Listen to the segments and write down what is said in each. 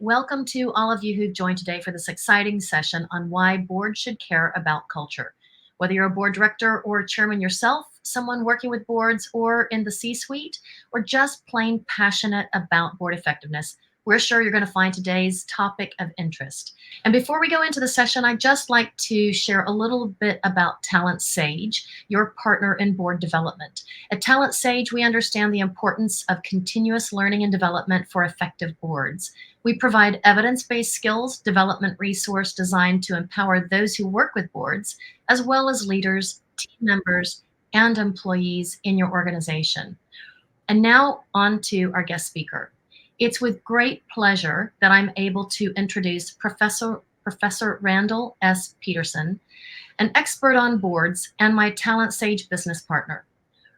Welcome to all of you who've joined today for this exciting session on why boards should care about culture. Whether you're a board director or chairman yourself, someone working with boards or in the C-suite, or just plain passionate about board effectiveness, we're sure you're going to find today's topic of interest. And before we go into the session, I'd just like to share a little bit about Talent Sage, your partner in board development. At Talent Sage, we understand the importance of continuous learning and development for effective boards. We provide evidence-based skills development resource designed to empower those who work with boards, as well as leaders, team members, and employees in your organization. And now on to our guest speaker. It's with great pleasure that I'm able to introduce Professor Randall S. Peterson, an expert on boards and my Talent Sage business partner.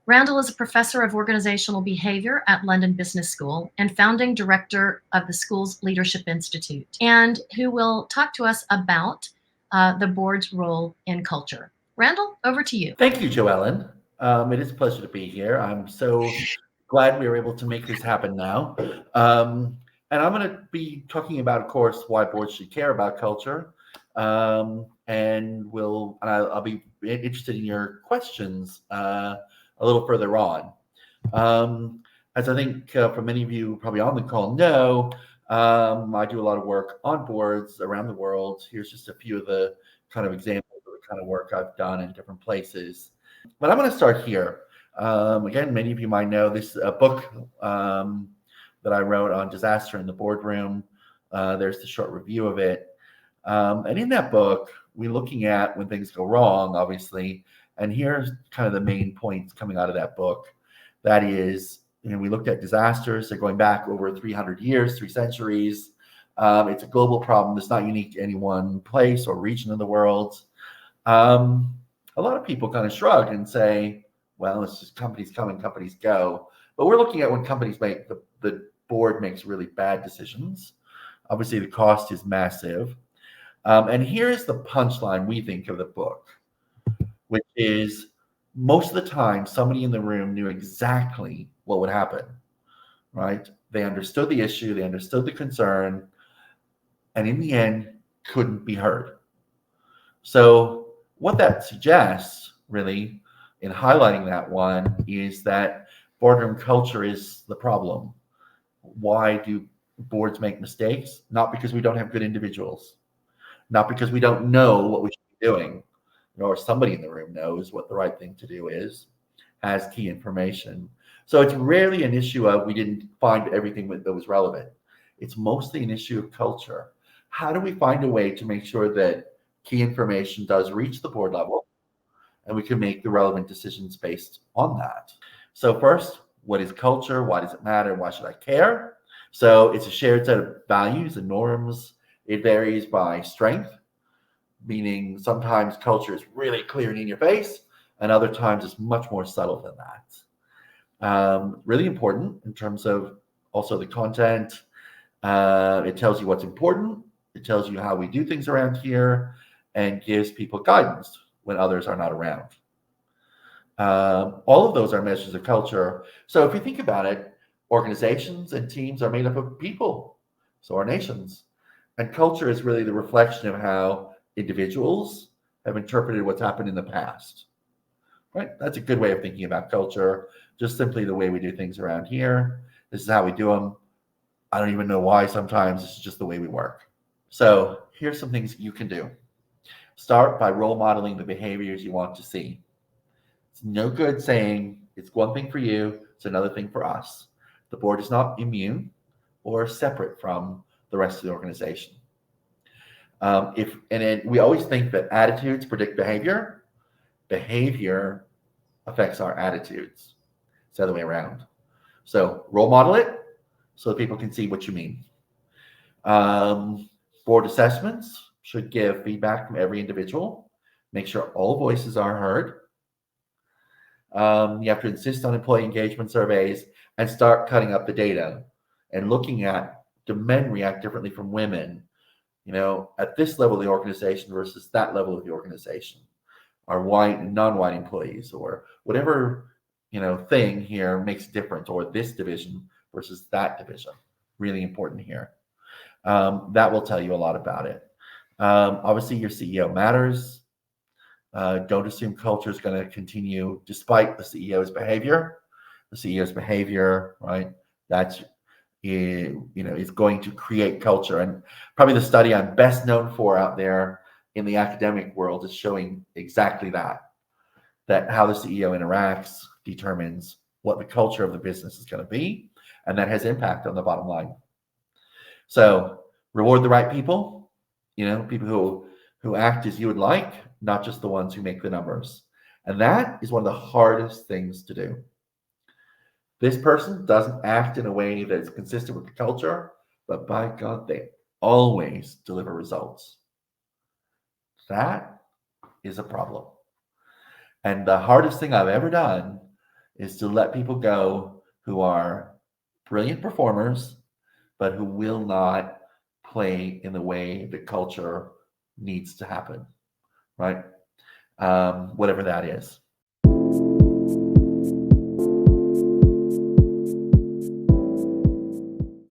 Randall is a professor of organizational behavior at London Business School and founding director of the school's Leadership Institute, and who will talk to us about the board's role in culture. Randall, over to you. Thank you, Joellen. It is a pleasure to be here. I'm so glad we were able to make this happen now. And I'm going to be talking about, of course, why boards should care about culture. I'll be interested in your questions a little further on. As I think for many of you probably on the call know, I do a lot of work on boards around the world. Here's just a few of the kind of examples of the kind of work I've done in different places. But I'm going to start here. Again, many of you might know this book that I wrote on disaster in the boardroom. There's the short review of it. And in that book, we're looking at when things go wrong, obviously. And here's kind of the main points coming out of that book. That is, we looked at disasters. They're going back over 300 years, 3 centuries. It's a global problem. It's not unique to any one place or region of the world. A lot of people kind of shrug and say, well, it's just companies come and companies go. But we're looking at when companies make, the board makes really bad decisions. Obviously, the cost is massive. And here's the punchline we think of the book, which is most of the time, somebody in the room knew exactly what would happen, right? They understood the issue, they understood the concern, and in the end, couldn't be heard. So what that suggests, really, in highlighting that one, is that boardroom culture is the problem. Why do boards make mistakes? Not because we don't have good individuals, not because we don't know what we should be doing, or somebody in the room knows what the right thing to do is, has key information. So it's rarely an issue of we didn't find everything that was relevant. It's mostly an issue of culture. How do we find a way to make sure that key information does reach the board level and we can make the relevant decisions based on that? So first, what is culture? Why does it matter? Why should I care? So it's a shared set of values and norms. It varies by strength, meaning sometimes culture is really clear and in your face, and other times it's much more subtle than that. Really important in terms of also the content. It tells you what's important. It tells you how we do things around here and gives people guidance when others are not around. All of those are measures of culture. So if you think about it, organizations and teams are made up of people, so are nations. And culture is really the reflection of how individuals have interpreted what's happened in the past, right? That's a good way of thinking about culture, just simply the way we do things around here. This is how we do them. I don't even know why sometimes. This is just the way we work. So here's some things you can do. Start by role modeling the behaviors you want to see. It's no good saying it's one thing for you, it's another thing for us. The board is not immune or separate from the rest of the organization. We always think that attitudes predict behavior. Behavior affects our attitudes. It's the other way around. So role model it so that people can see what you mean. Board assessments should give feedback from every individual. Make sure all voices are heard. You have to insist on employee engagement surveys and start cutting up the data and looking at, do men react differently from women? At this level of the organization versus that level of the organization, are white and non-white employees, or whatever thing here makes a difference, or this division versus that division. Really important here. That will tell you a lot about it. Obviously, your CEO matters. Don't assume culture is going to continue despite the CEO's behavior. The CEO's behavior, right? That's is going to create culture. And probably the study I'm best known for out there in the academic world is showing exactly that how the CEO interacts determines what the culture of the business is going to be, and that has impact on the bottom line. So reward the right people, people who act as you would like, not just the ones who make the numbers. And that is one of the hardest things to do. This person doesn't act in a way that is consistent with the culture, but by God, they always deliver results. That is a problem. And the hardest thing I've ever done is to let people go who are brilliant performers, but who will not play in the way the culture needs to happen, right? Whatever that is.